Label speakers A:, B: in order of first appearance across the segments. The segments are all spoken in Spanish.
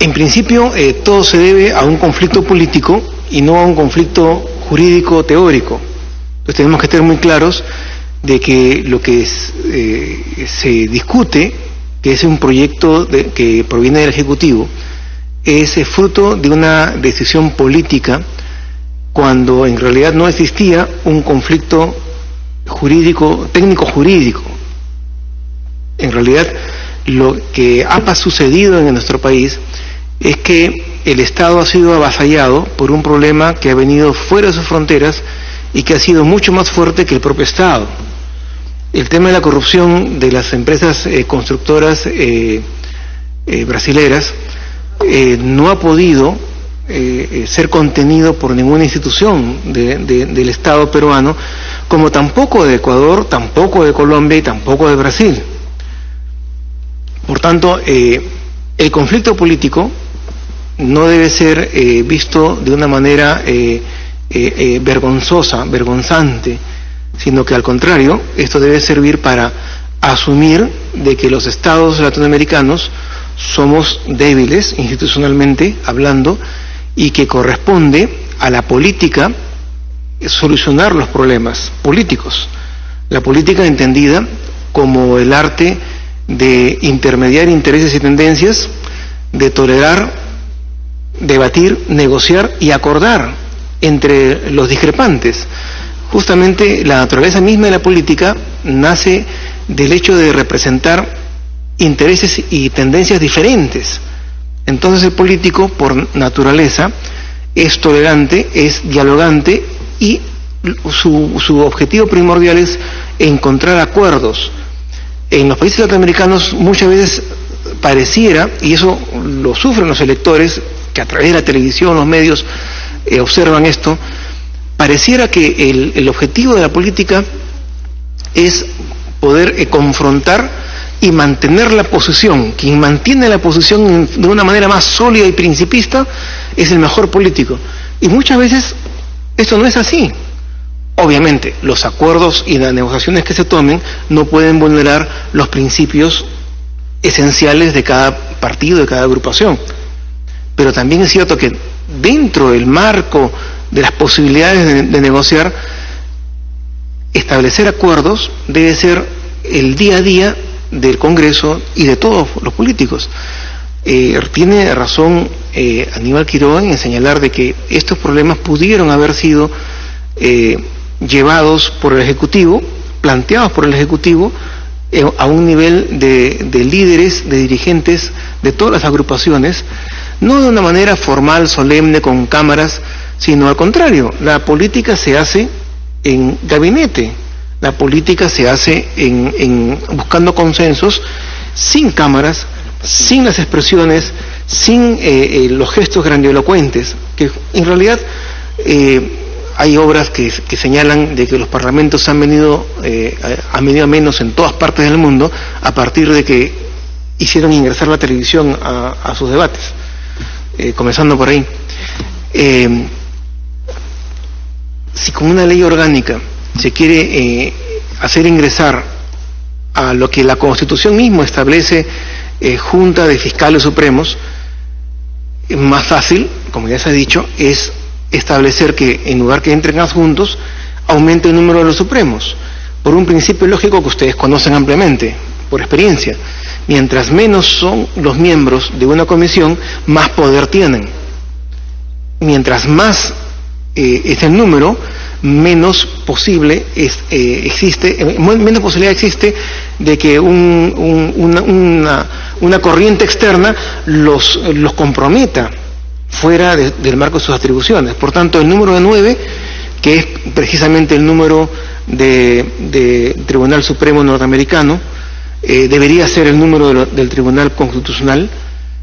A: En principio, todo se debe a un conflicto político y no a un conflicto jurídico teórico. Entonces tenemos que estar muy claros de que lo que se discute, que es un proyecto que proviene del Ejecutivo, es fruto de una decisión política cuando en realidad no existía un conflicto jurídico, técnico-jurídico. En realidad, lo que ha sucedido en nuestro país es que el Estado ha sido avasallado por un problema que ha venido fuera de sus fronteras y que ha sido mucho más fuerte que el propio Estado. El tema de la corrupción de las empresas constructoras brasileras no ha podido ser contenido por ninguna institución del Estado peruano, como tampoco de Ecuador, tampoco de Colombia y tampoco de Brasil. Por tanto, el conflicto político no debe ser visto de una manera vergonzante, sino que al contrario, esto debe servir para asumir de que los estados latinoamericanos somos débiles institucionalmente hablando y que corresponde a la política solucionar los problemas políticos. La política entendida como el arte de intermediar intereses y tendencias, de tolerar, debatir, negociar y acordar entre los discrepantes. Justamente la naturaleza misma de la política nace del hecho de representar intereses y tendencias diferentes. Entonces el político, por naturaleza, es tolerante, es dialogante y su objetivo primordial es encontrar acuerdos. En los países latinoamericanos muchas veces pareciera, y eso lo sufren los electores, que a través de la televisión, los medios observan esto, pareciera que el objetivo de la política es poder confrontar y mantener la posición. Quien mantiene la posición de una manera más sólida y principista es el mejor político. Y muchas veces esto no es así. Obviamente, los acuerdos y las negociaciones que se tomen no pueden vulnerar los principios esenciales de cada partido, de cada agrupación. Pero también es cierto que dentro del marco de las posibilidades de negociar, establecer acuerdos debe ser el día a día del Congreso y de todos los políticos. Tiene razón Aníbal Quiroga en señalar de que estos problemas pudieron haber sido llevados por el Ejecutivo, planteados por el Ejecutivo, a un nivel de líderes, de dirigentes de todas las agrupaciones, no de una manera formal, solemne, con cámaras, sino al contrario, la política se hace en gabinete, la política se hace buscando consensos, sin cámaras, sin las expresiones, sin los gestos grandilocuentes, que en realidad hay obras que señalan de que los parlamentos han venido a menos en todas partes del mundo a partir de que hicieron ingresar la televisión a sus debates, comenzando por ahí. Si con una ley orgánica se quiere hacer ingresar a lo que la Constitución mismo establece, Junta de Fiscales Supremos, más fácil, como ya se ha dicho, es establecer que en lugar que entren adjuntos, aumente el número de los supremos, por un principio lógico que ustedes conocen ampliamente, por experiencia. Mientras menos son los miembros de una comisión, más poder tienen. Mientras más es el número, menos posible menos posibilidad existe de que una corriente externa los comprometa fuera del marco de sus atribuciones. Por tanto, el número de 9, que es precisamente el número de Tribunal Supremo norteamericano, debería ser el número del Tribunal Constitucional,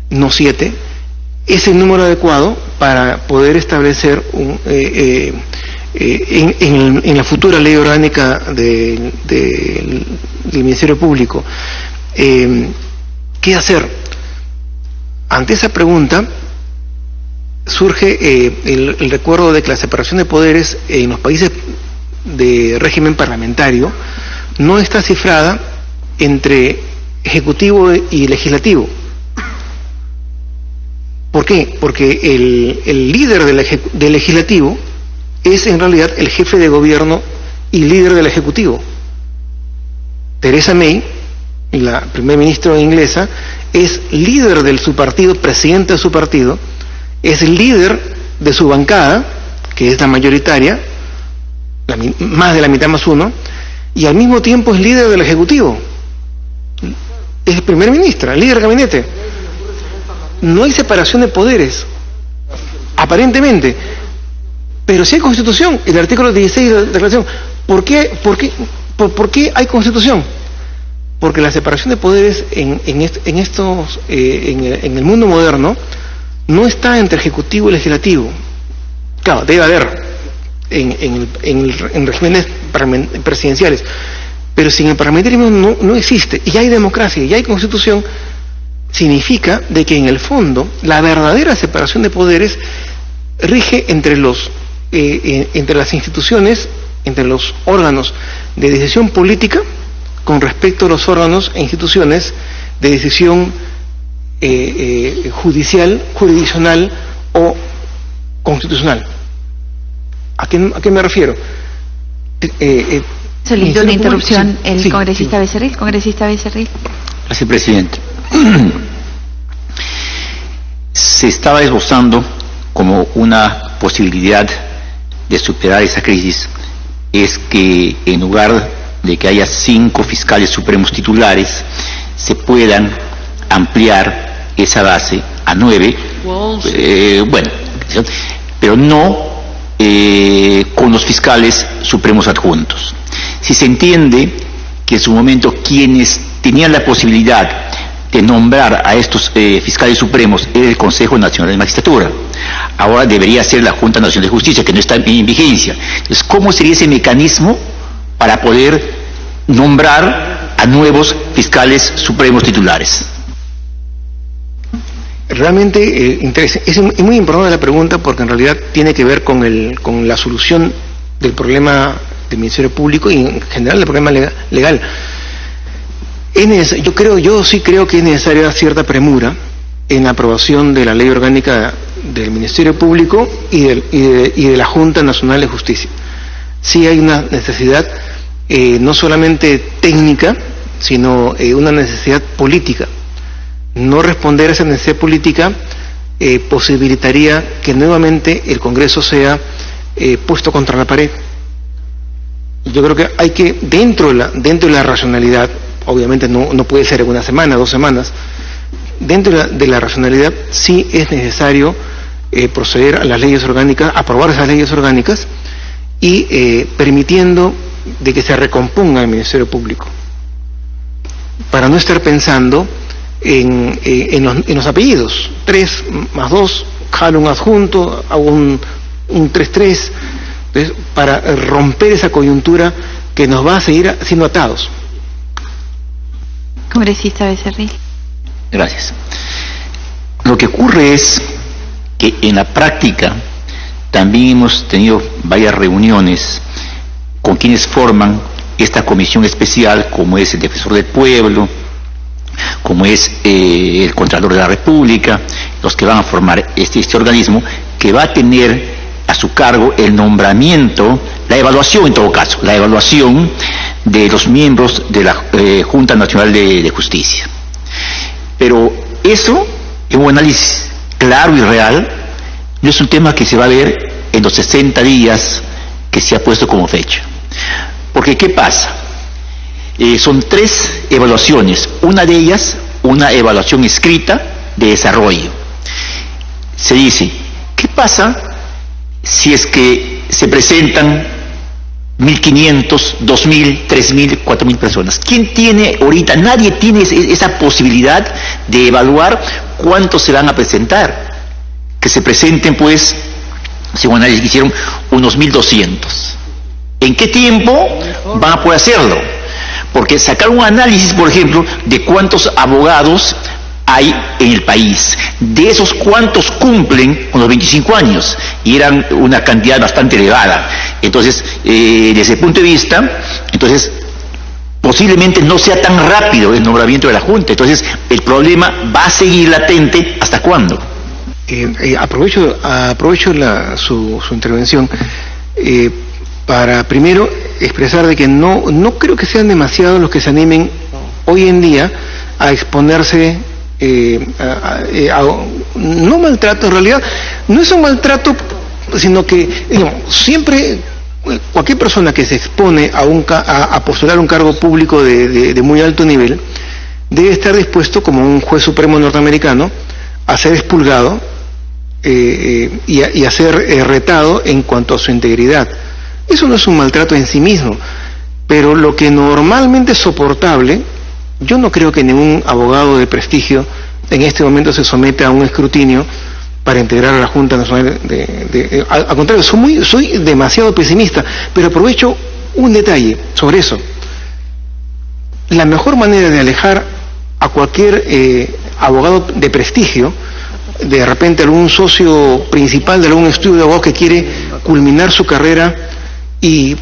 A: no 7, es el número adecuado para poder establecer en la futura ley orgánica del Ministerio Público. ¿Qué hacer? Ante esa pregunta surge el recuerdo de que la separación de poderes en los países de régimen parlamentario no está cifrada entre ejecutivo y legislativo. qué? Porque el líder del legislativo es en realidad el jefe de gobierno y líder del ejecutivo. Theresa May, la primera ministra inglesa, es líder de su partido, presidente de su partido, es líder de su bancada, que es la mayoritaria, más de la mitad más uno, y al mismo tiempo es líder del ejecutivo. Es primera ministra, líder del gabinete. No hay separación de poderes, aparentemente, pero sí hay Constitución. El artículo 16 de la Declaración. ¿Por qué hay Constitución? Porque la separación de poderes en el mundo moderno no está entre ejecutivo y legislativo. Claro, debe haber en regímenes presidenciales, pero sin el parlamentarismo no existe. Y hay democracia y hay Constitución. Significa de que en el fondo la verdadera separación de poderes rige entre las instituciones, entre los órganos de decisión política con respecto a los órganos e instituciones de decisión judicial, jurisdiccional o constitucional. ¿A qué me refiero?
B: Solicito una interrupción.
A: Sí,
B: el congresista Becerril. Congresista Becerril.
C: Gracias, presidente. Se estaba esbozando como una posibilidad de superar esa crisis, es que en lugar de que haya 5 fiscales supremos titulares, se puedan ampliar esa base a 9, pero no con los fiscales supremos adjuntos. Si se entiende que en su momento quienes tenían la posibilidad de nombrar a estos fiscales supremos era el Consejo Nacional de Magistratura, ahora debería ser la Junta Nacional de Justicia, que no está en vigencia. Entonces, ¿cómo sería ese mecanismo para poder nombrar a nuevos fiscales supremos titulares?
A: Realmente es muy importante la pregunta, porque en realidad tiene que ver con la solución del problema del Ministerio Público y en general del problema legal. Yo sí creo que es necesaria cierta premura en la aprobación de la ley orgánica del Ministerio Público y de la Junta Nacional de Justicia. Sí hay una necesidad no solamente técnica, sino una necesidad política. No responder a esa necesidad política posibilitaría que nuevamente el Congreso sea puesto contra la pared. Yo creo que hay que, dentro de la racionalidad, obviamente no puede ser en una semana, 2 semanas, dentro de la racionalidad sí es necesario proceder a las leyes orgánicas, aprobar esas leyes orgánicas y permitiendo de que se recomponga el Ministerio Público, para no estar pensando en los apellidos. 3 más 2, jalo un adjunto, hago un 3-3, para romper esa coyuntura que nos va a seguir siendo atados.
B: Congresista Becerril.
C: Gracias. Lo que ocurre es que en la práctica también hemos tenido varias reuniones con quienes forman esta comisión especial, como es el Defensor del Pueblo, como es el Contralor de la República, los que van a formar este organismo, que va a tener a su cargo el nombramiento, la evaluación en todo caso, la evaluación de los miembros de la Junta Nacional de Justicia. Pero eso, en un análisis claro y real, no es un tema que se va a ver en los 60 días que se ha puesto como fecha. Porque, ¿qué pasa? Son 3 evaluaciones, una de ellas, una evaluación escrita de desarrollo. Se dice, ¿qué pasa si es que se presentan 1.500, 2.000, 3.000, 4.000 personas? ¿Quién tiene ahorita? Nadie tiene esa posibilidad de evaluar cuántos se van a presentar. Que se presenten, pues, según análisis que hicieron, unos 1.200. ¿En qué tiempo van a poder hacerlo? Porque sacar un análisis, por ejemplo, de cuántos abogados hay en el país, de esos cuántos cumplen con los 25 años, y eran una cantidad bastante elevada. Entonces, desde ese punto de vista, entonces posiblemente no sea tan rápido el nombramiento de la Junta. Entonces, el problema va a seguir latente. ¿Hasta cuándo?
A: Aprovecho su intervención para primero expresar de que no creo que sean demasiados los que se animen hoy en día a exponerse no maltrato. En realidad no es un maltrato, sino que siempre cualquier persona que se expone a postular un cargo público de muy alto nivel debe estar dispuesto, como un juez supremo norteamericano, a ser expulgado y a ser retado en cuanto a su integridad. Eso no es un maltrato en sí mismo, pero lo que normalmente es soportable, yo no creo que ningún abogado de prestigio en este momento se someta a un escrutinio para integrar a la Junta Nacional al contrario, soy demasiado pesimista, pero aprovecho un detalle sobre eso. La mejor manera de alejar a cualquier abogado de prestigio, de repente algún socio principal de algún estudio de abogados que quiere culminar su carrera y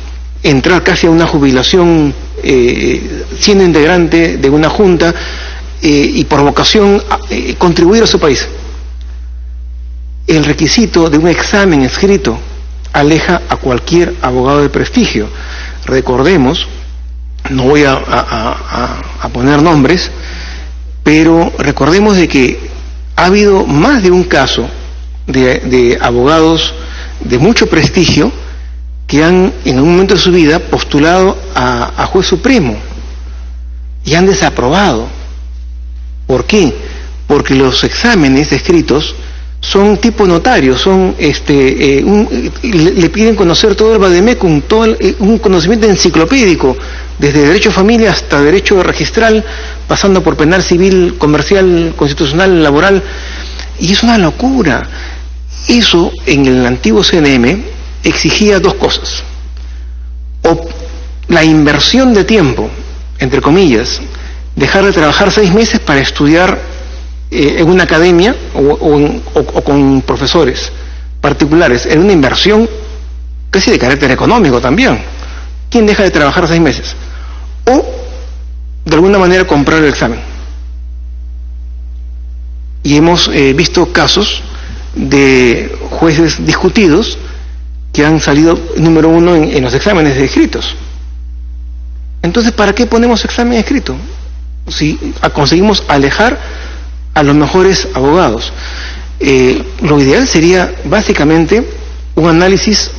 A: entrar casi a una jubilación siendo integrante de una junta y por vocación contribuir a su país. El requisito de un examen escrito aleja a cualquier abogado de prestigio. Recordemos, no voy a poner nombres, pero recordemos de que ha habido más de un caso de abogados de mucho prestigio que han en un momento de su vida postulado a juez supremo y han desaprobado. ¿Por qué? Porque los exámenes escritos son tipo notario, son le piden conocer todo el vademecum, un conocimiento enciclopédico, desde derecho de familia hasta derecho registral, pasando por penal, civil, comercial, constitucional, laboral, y es una locura. Eso en el antiguo CNM exigía dos cosas: o la inversión de tiempo, entre comillas, dejar de trabajar 6 meses para estudiar en una academia o con profesores particulares, en una inversión casi de carácter económico también. ¿Quién deja de trabajar 6 meses? O de alguna manera comprar el examen. Y hemos visto casos de jueces discutidos que han salido número 1 en los exámenes escritos. Entonces, ¿para qué ponemos examen escrito? Si conseguimos alejar a los mejores abogados. Lo ideal sería básicamente un análisis,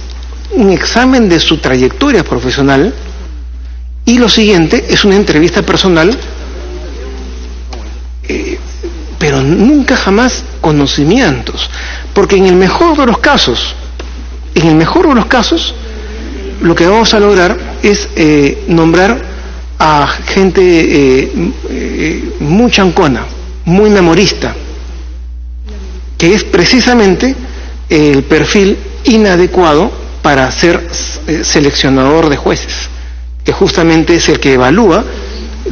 A: un examen de su trayectoria profesional, y lo siguiente es una entrevista personal, pero nunca jamás conocimientos, porque en el mejor de los casos, lo que vamos a lograr es nombrar a gente muy chancona, muy memorista, que es precisamente el perfil inadecuado para ser seleccionador de jueces, que justamente es el que evalúa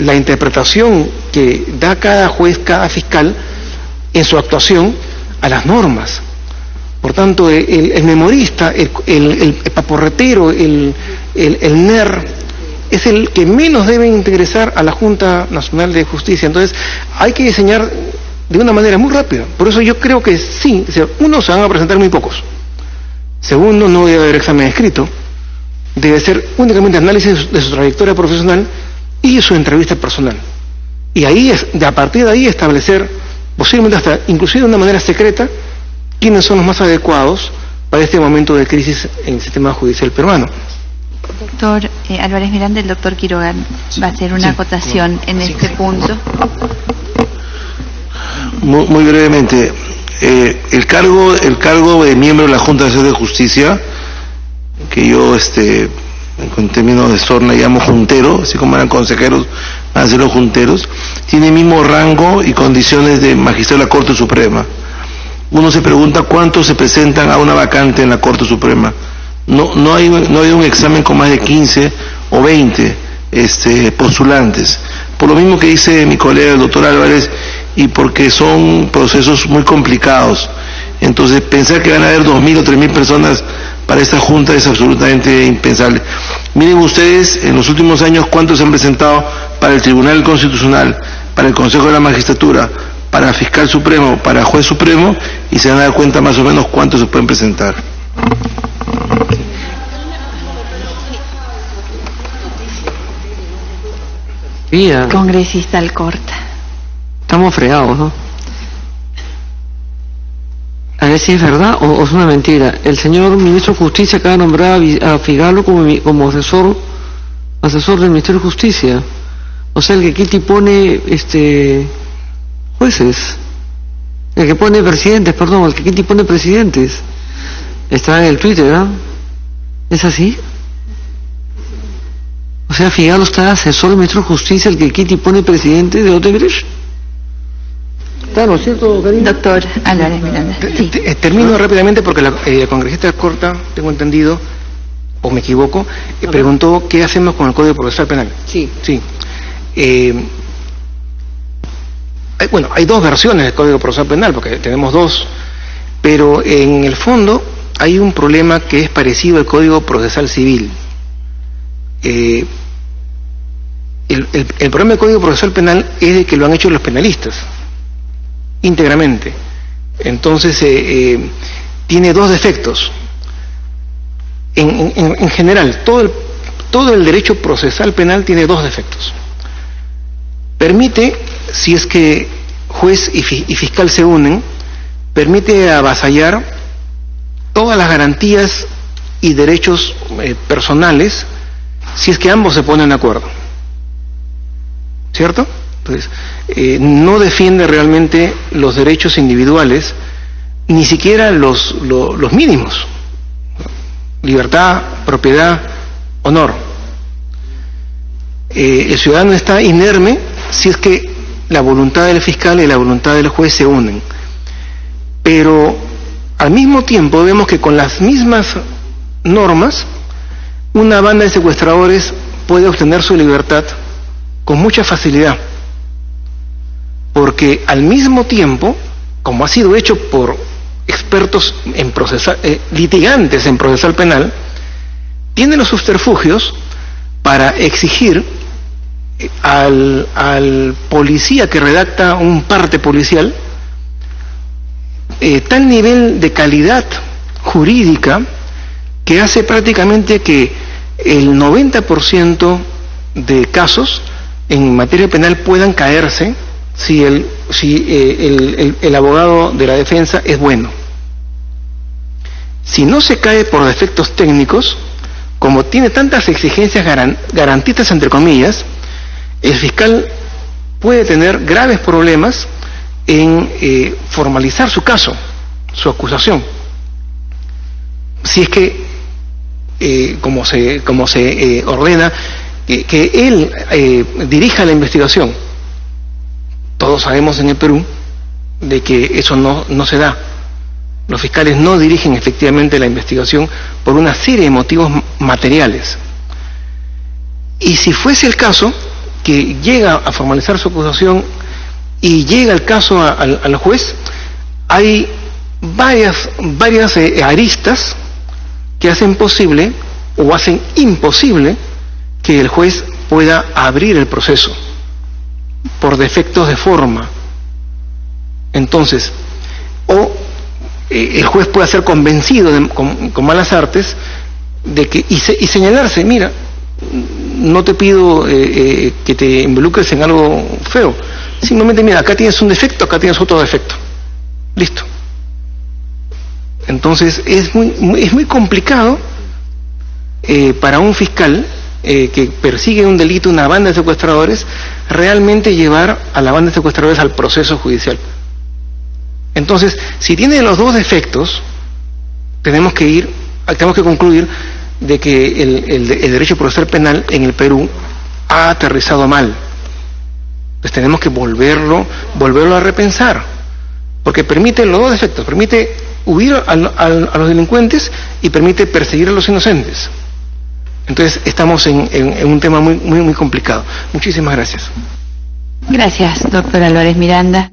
A: la interpretación que da cada juez, cada fiscal en su actuación a las normas. Por tanto, el memorista, el paporretero, el NER, es el que menos debe ingresar a la Junta Nacional de Justicia. Entonces, hay que diseñar de una manera muy rápida. Por eso yo creo que sí, uno, se van a presentar muy pocos. Segundo, no debe haber examen escrito. Debe ser únicamente análisis de su trayectoria profesional y su entrevista personal. Y ahí, a partir de ahí, establecer, posiblemente hasta inclusive de una manera secreta, quiénes son los más adecuados para este momento de crisis en el sistema judicial peruano.
B: Doctor Álvarez Miranda, el doctor Quiroga va a hacer una acotación en este punto.
D: Muy brevemente, el cargo de miembro de la Junta Nacional de Justicia, que yo en términos de sorna llamo juntero, así como eran consejeros, van a ser los junteros, tiene el mismo rango y condiciones de magistrado de la Corte Suprema. Uno se pregunta cuántos se presentan a una vacante en la Corte Suprema. No hay un examen con más de 15 o 20 postulantes. Por lo mismo que dice mi colega el doctor Álvarez, y porque son procesos muy complicados. Entonces, pensar que van a haber 2.000 o 3.000 personas para esta Junta es absolutamente impensable. Miren ustedes, en los últimos años, cuántos se han presentado para el Tribunal Constitucional, para el Consejo de la Magistratura, para Fiscal Supremo, para Juez Supremo, y se van a dar cuenta más o menos cuántos se pueden presentar.
B: Congresista Alcorta.
E: Estamos fregados, ¿no? A ver si es verdad o es una mentira. El señor ministro de Justicia acaba de nombrar a Figalo como asesor del Ministerio de Justicia. O sea, el que Kitty pone jueces. El que pone presidentes, perdón, el que Kitty pone presidentes. Está en el Twitter, ¿no? ¿Es así? O sea, Figalo está asesor del Ministro de Justicia, el que Kitty pone presidente de Odebrecht. Claro, ¿cierto, Karina?
B: Doctor Álvarez Miranda. Sí.
A: Termino rápidamente porque la congresista Corta, tengo entendido, o me equivoco, preguntó qué hacemos con el Código Procesal Penal.
E: Sí.
A: Sí. Bueno, hay dos versiones del Código Procesal Penal, porque tenemos dos, pero en el fondo hay un problema que es parecido al Código Procesal Civil. El problema del Código Procesal Penal es de que lo han hecho los penalistas íntegramente. Entonces tiene dos defectos. En general, todo el derecho procesal penal tiene dos defectos. Permite, si es que juez y fiscal se unen, permite avasallar todas las garantías y derechos personales si es que ambos se ponen de acuerdo. ¿Cierto? Entonces, no defiende realmente los derechos individuales, ni siquiera los mínimos: libertad, propiedad, honor. El ciudadano está inerme si es que la voluntad del fiscal y la voluntad del juez se unen. Pero al mismo tiempo vemos que con las mismas normas, una banda de secuestradores puede obtener su libertad con mucha facilidad. Porque al mismo tiempo, como ha sido hecho por expertos en litigantes en procesal penal, tienen los subterfugios para exigir al policía que redacta un parte policial tal nivel de calidad jurídica que hace prácticamente que el 90% de casos en materia penal puedan caerse si el abogado de la defensa es bueno. Si no se cae por defectos técnicos, como tiene tantas exigencias garantistas entre comillas, el fiscal puede tener graves problemas en formalizar su caso, su acusación. Si es que, como se ordena, que él dirija la investigación. Todos sabemos en el Perú de que eso no se da. Los fiscales no dirigen efectivamente la investigación por una serie de motivos materiales. Y si fuese el caso que llega a formalizar su acusación y llega el caso al juez, hay varias aristas que hacen posible o hacen imposible que el juez pueda abrir el proceso por defectos de forma. Entonces, el juez puede ser convencido con malas artes de que y señalarse: mira, no te pido que te involucres en algo feo, simplemente mira, acá tienes un defecto, acá tienes otro defecto, listo. Entonces es muy complicado para un fiscal que persigue un delito, una banda de secuestradores, realmente llevar a la banda de secuestradores al proceso judicial. Entonces, si tiene los dos defectos, tenemos que concluir de que el derecho procesal penal en el Perú ha aterrizado mal. Entonces tenemos que volverlo a repensar, porque permite los dos defectos: permite huir a los delincuentes y permite perseguir a los inocentes. Entonces estamos en un tema muy complicado. Muchísimas gracias.
B: Gracias, doctor Álvarez Miranda.